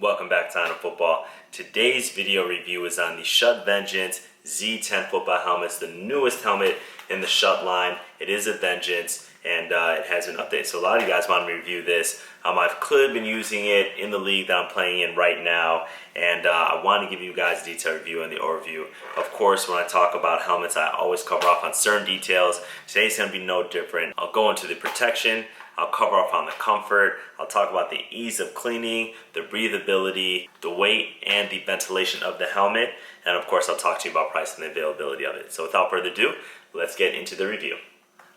Welcome back to Untitled Football. Today's video review is on the Schutt Vengeance Z10 football helmets, the newest helmet in the Schutt line. It is a Vengeance and it has been updated. So a lot of you guys want me to review this. I've clearly been using it in the league that I'm playing in right now, and I want to give you guys a detailed review and the overview. Of course, when I talk about helmets, I always cover off on certain details. Today's going to be no different. I'll go into the protection, I'll cover off on the comfort, I'll talk about the ease of cleaning, the breathability, the weight, and the ventilation of the helmet, and of course I'll talk to you about price and the availability of it. So without further ado, let's get into the review.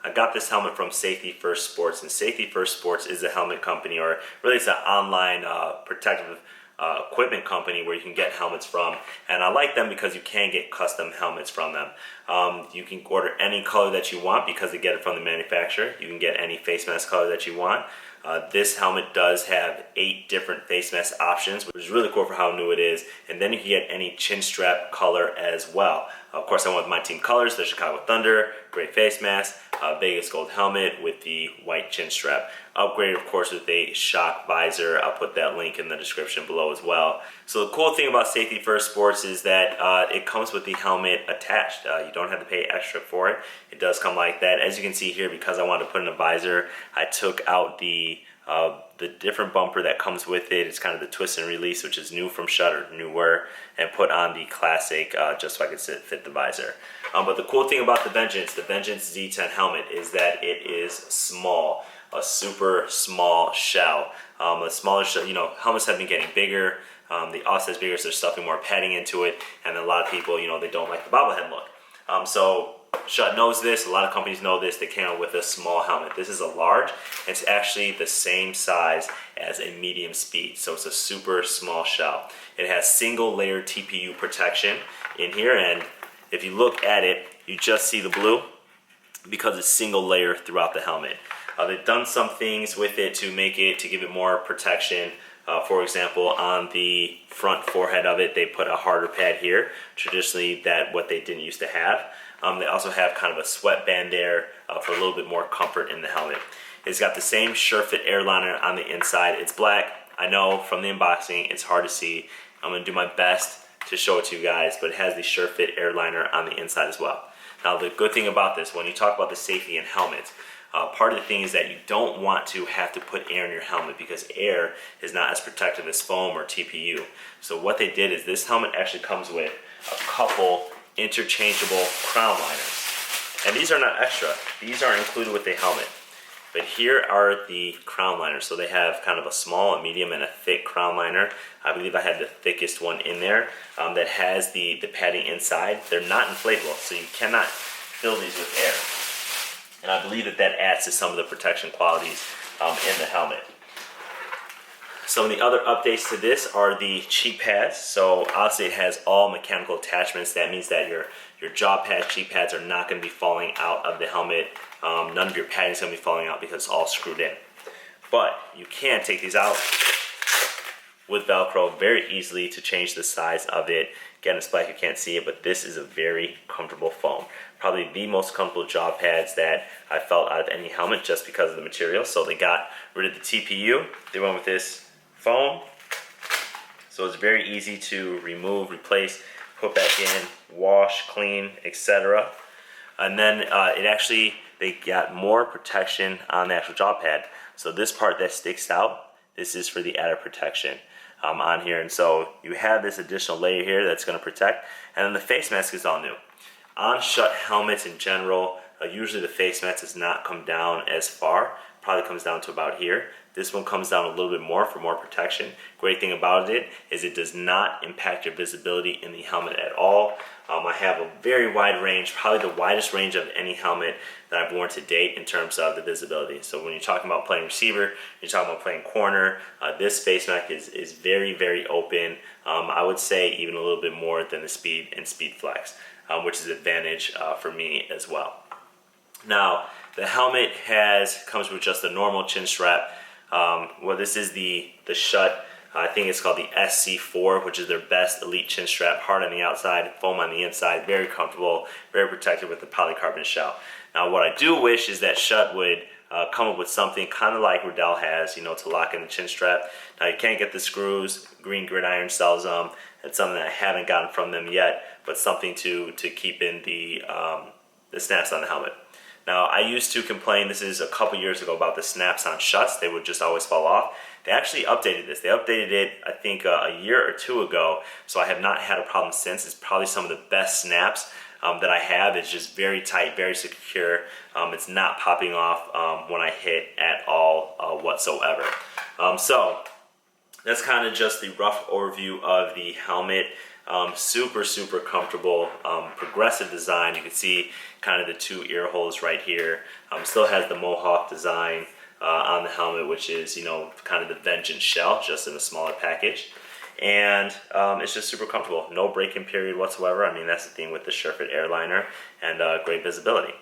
I got this helmet from Safety First Sports, and Safety First Sports is a helmet company, or really it's an online protective equipment company where you can get helmets from, and I like them because you can get custom helmets from them. You can order any color that you want because they get it from the manufacturer. You can get any face mask color that you want. This helmet does have 8 different face mask options, which is really cool for how new it is, and then you can get any chin strap color as well. Of course, I went with my team colors, the Chicago Thunder, great face mask, Vegas gold helmet with the white chin strap. Upgraded, of course, with a shock visor. I'll put that link in the description below as well. So the cool thing about Safety First Sports is that it comes with the helmet attached. You don't have to pay extra for it. It does come like that. As you can see here, because I wanted to put in a visor, I took out the different bumper that comes with it. It's kind of the twist and release, which is new from Schutt, or newer, and put on the classic just so I could fit the visor. But the cool thing about the Vengeance Z10 helmet, is that it is small, a super small shell. A smaller shell, you know, helmets have been getting bigger. The offset's bigger, so they're stuffing more padding into it, and a lot of people, you know, they don't like the bobblehead look. So Schutt knows this, a lot of companies know this, they came out with a small helmet. This is a large, it's actually the same size as a medium speed, so it's a super small shell. It has single layer TPU protection in here, and if you look at it, you just see the blue because it's single layer throughout the helmet. They've done some things with it to give it more protection. For example, on the front forehead of it, they put a harder pad here. Traditionally, what they didn't used to have. They also have kind of a sweatband there for a little bit more comfort in the helmet. It's got the same SureFit airliner on the inside. It's black. I know from the unboxing it's hard to see. I'm going to do my best to show it to you guys, but it has the SureFit airliner on the inside as well. Now, the good thing about this, when you talk about the safety in helmets, part of the thing is that you don't want to have to put air in your helmet because air is not as protective as foam or TPU. So what they did is this helmet actually comes with a couple interchangeable crown liners. And these are not extra. These are included with the helmet. But here are the crown liners. So they have kind of a small, a medium, and a thick crown liner. I believe I had the thickest one in there that has the padding inside. They're not inflatable, so you cannot fill these with air. And I believe that adds to some of the protection qualities in the helmet. Some of the other updates to this are the cheek pads. So obviously it has all mechanical attachments. That means that your jaw pads, cheek pads are not going to be falling out of the helmet. None of your padding is going to be falling out because it's all screwed in. But you can take these out with Velcro very easily to change the size of it. Again, it's black, you can't see it, but this is a very comfortable foam. Probably the most comfortable jaw pads that I felt out of any helmet just because of the material. So they got rid of the TPU. They went with this foam. So it's very easy to remove, replace, put back in, wash, clean, etc. And then they got more protection on the actual jaw pad. So this part that sticks out, this is for the added protection on here. And so you have this additional layer here that's going to protect. And then the face mask is all new. On Schutt helmets in general, usually the face mask does not come down as far. Probably comes down to about here. This one comes down a little bit more for more protection. Great thing about it is it does not impact your visibility in the helmet at all. I have a very wide range, probably the widest range of any helmet that I've worn to date in terms of the visibility. So when you're talking about playing receiver, you're talking about playing corner, this face mask is very, very open. I would say even a little bit more than the Speed and Speed Flex, which is an advantage for me as well. Now, the helmet comes with just a normal chin strap. Well, this is the Schutt. I think it's called the SC4, which is their best elite chin strap. Hard on the outside, foam on the inside, very comfortable, very protected with the polycarbonate shell. Now, what I do wish is that Schutt would come up with something kind of like Riddell has, you know, to lock in the chin strap. You can't get the screws. Green Gridiron sells them. It's something that I haven't gotten from them yet, but something to keep in the snaps on the helmet. Now, I used to complain, this is a couple years ago, about the snaps on Schutts. They would just always fall off. They actually updated this. They updated it, I think, a year or two ago, so I have not had a problem since. It's probably some of the best snaps that I have. It's just very tight, very secure. It's not popping off when I hit at all whatsoever. So that's kind of just the rough overview of the helmet. Super, super comfortable, progressive design. You can see kind of the two ear holes right here. Still has the Mohawk design on the helmet, which is, you know, kind of the Vengeance shell, just in a smaller package. And it's just super comfortable. No break-in period whatsoever. I mean, that's the thing with the Schutt airliner, and great visibility.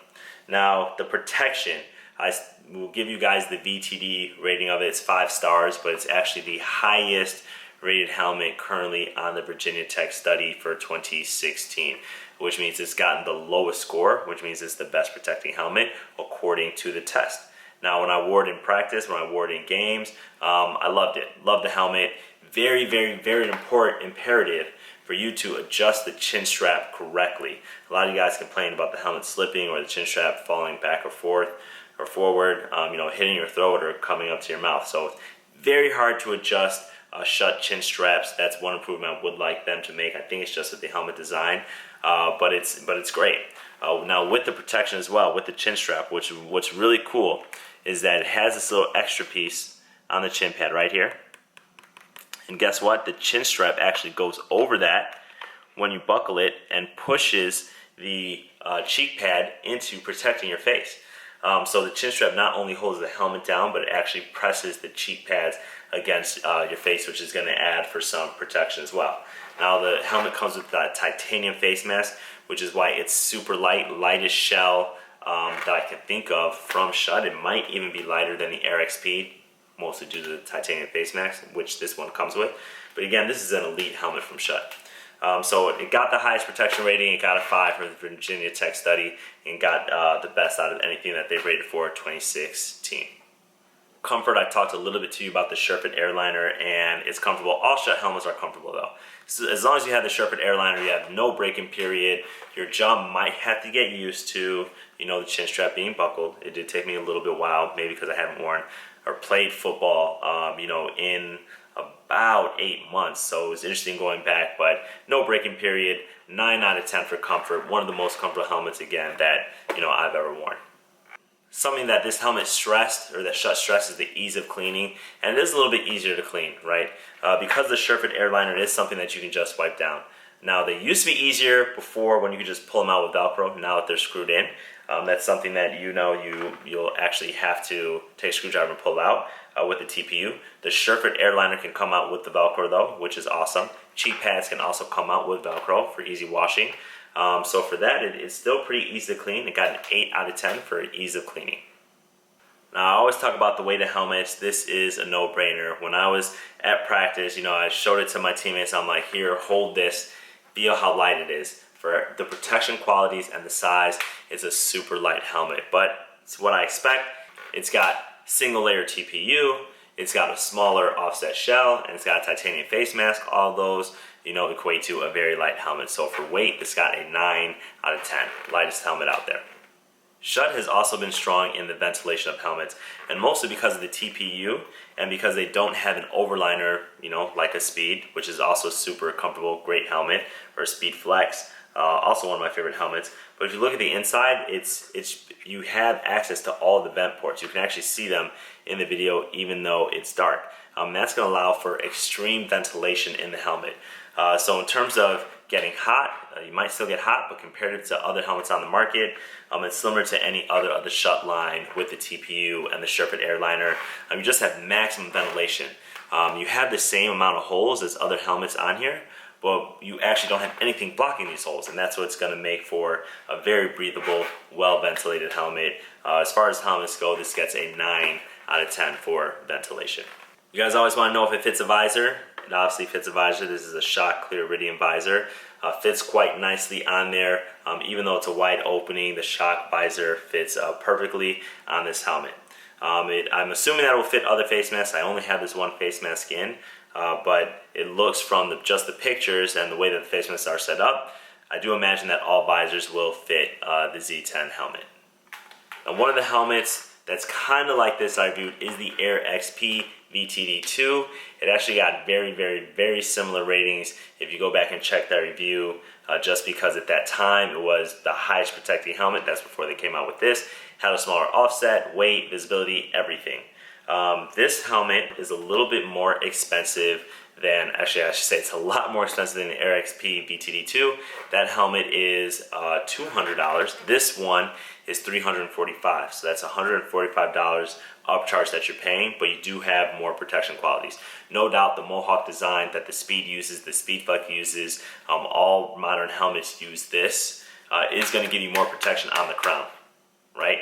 Now, the protection. I will give you guys the VTD rating of it. It's 5 stars, but it's actually the highest rated helmet currently on the Virginia Tech study for 2016, which means it's gotten the lowest score, which means it's the best protecting helmet according to the test. Now, when I wore it in practice, when I wore it in games, I loved it. Loved the helmet. Very, very, very imperative for you to adjust the chin strap correctly. A lot of you guys complain about the helmet slipping or the chin strap falling back or forth or forward, you know, hitting your throat or coming up to your mouth. So it's very hard to adjust Schutt chin straps. That's one improvement I would like them to make. I think it's just with the helmet design, but it's great. Now with the protection as well, with the chin strap, what's really cool is that it has this little extra piece on the chin pad right here. And guess what? The chin strap actually goes over that when you buckle it and pushes the cheek pad into protecting your face. So the chin strap not only holds the helmet down, but it actually presses the cheek pads against your face, which is going to add for some protection as well. Now the helmet comes with that titanium face mask, which is why it's super light, lightest shell that I can think of from Schutt. It might even be lighter than the Air XP, mostly due to the titanium face mask, which this one comes with. But again, this is an elite helmet from Schutt. So it got the highest protection rating. It got a 5 from the Virginia Tech study and got the best out of anything that they've rated for 2016. Comfort, I talked a little bit to you about the Schutt airliner, and it's comfortable. All Schutt helmets are comfortable though. So as long as you have the Schutt airliner, you have no break-in period. Your jaw might have to get used to, you know, the chin strap being buckled. It did take me a little bit while, maybe because I haven't worn or played football, you know, in about 8 months. So it was interesting going back, but no break-in period. 9 out of 10 for comfort. One of the most comfortable helmets, again, that, you know, I've ever worn. Something that this helmet stressed, or that Schutt stressed, is the ease of cleaning, and it is a little bit easier to clean, right? Because the Schutt airliner is something that you can just wipe down. Now, they used to be easier before when you could just pull them out with Velcro. Now that they're screwed in, that's something that you'll actually have to take a screwdriver and pull out with the TPU. The Schutt airliner can come out with the Velcro though, which is awesome. Cheek pads can also come out with Velcro for easy washing. So for that, it's still pretty easy to clean. It got an 8 out of 10 for ease of cleaning. Now, I always talk about the weight of helmets. This is a no-brainer. When I was at practice, you know, I showed it to my teammates. I'm like, here, hold this. Feel how light it is. For the protection qualities and the size, it's a super light helmet. But it's what I expect. It's got single layer TPU. It's got a smaller offset shell, and it's got a titanium face mask. All those, you know, equate to a very light helmet. So for weight, it's got a 9 out of 10. Lightest helmet out there. Schutt has also been strong in the ventilation of helmets, and mostly because of the TPU and because they don't have an overliner, you know, like a Speed, which is also super comfortable, great helmet, or Speed Flex, also one of my favorite helmets. But if you look at the inside, you have access to all the vent ports. You can actually see them in the video even though it's dark. That's going to allow for extreme ventilation in the helmet. So in terms of getting hot, you might still get hot, but compared to other helmets on the market, it's similar to any other of the Schutt line with the TPU and the Schutt airliner. You just have maximum ventilation. You have the same amount of holes as other helmets on here, but you actually don't have anything blocking these holes, and that's what's going to make for a very breathable, well-ventilated helmet. As far as helmets go, this gets a 9 out of 10 for ventilation. You guys always want to know if it fits a visor. It obviously fits a visor. This is a Schutt Clear Iridium visor. Fits quite nicely on there. Even though it's a wide opening, the Schutt visor fits perfectly on this helmet. I'm assuming that it will fit other face masks. I only have this one face mask in, but it looks from just the pictures and the way that the face masks are set up, I do imagine that all visors will fit the Z10 helmet. Now, one of the helmets that's kind of like this I reviewed is the Air XP VTD2. It actually got very, very, very similar ratings if you go back and check that review, just because at that time it was the highest protecting helmet. That's before they came out with this. Had a smaller offset, weight, visibility, everything. This helmet is a little bit more expensive than, actually I should say it's a lot more expensive than the Air XP VTD2. That helmet is $200. This one is $345, so that's $145 upcharge that you're paying, but you do have more protection qualities. No doubt the Mohawk design that the Speed uses, the Speed Flex uses, all modern helmets use this, is going to give you more protection on the crown, right?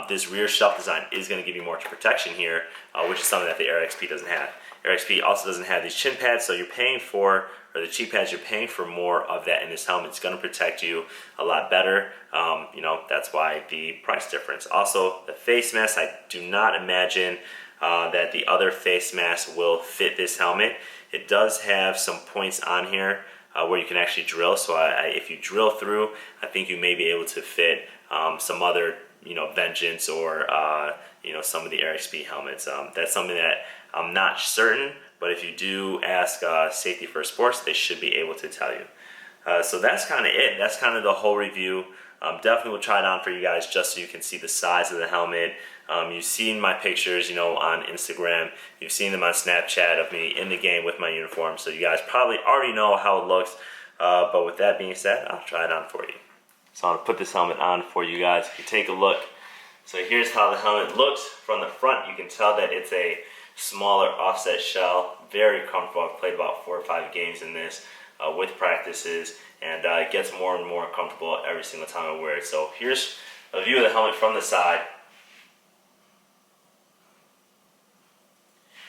This rear shelf design is going to give you more protection here, which is something that the Air XP doesn't have. Air XP also doesn't have these chin pads, so you're paying for, or the cheek pads, you're paying for more of that in this helmet. It's going to protect you a lot better. You know, that's why the price difference. Also, the face mask, I do not imagine that the other face mask will fit this helmet. It does have some points on here where you can actually drill, so if you drill through, I think you may be able to fit some other, you know, Vengeance or you know, some of the Air XP helmets. That's something that I'm not certain, but if you do ask Safety First Sports, they should be able to tell you. So that's kind of it. That's kind of the whole review. Definitely will try it on for you guys just so you can see the size of the helmet. You've seen my pictures, you know, on Instagram. You've seen them on Snapchat of me in the game with my uniform, so you guys probably already know how it looks. But with that being said, I'll try it on for you. So I'm gonna put this helmet on for you guys. If you take a look, so here's how the helmet looks from the front. You can tell that it's a smaller offset shell, very comfortable. I've played about 4 or 5 games in this with practices, and it gets more and more comfortable every single time I wear it. So here's a view of the helmet from the side.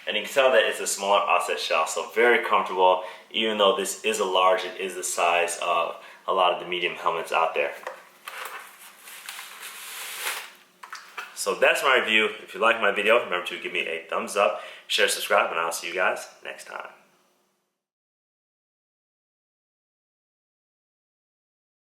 And you can tell that it's a smaller offset shell, so very comfortable, even though this is a large, it is the size of a lot of the medium helmets out there. So that's my review. If you like my video, remember to give me a thumbs up, share, subscribe, and I'll see you guys next time.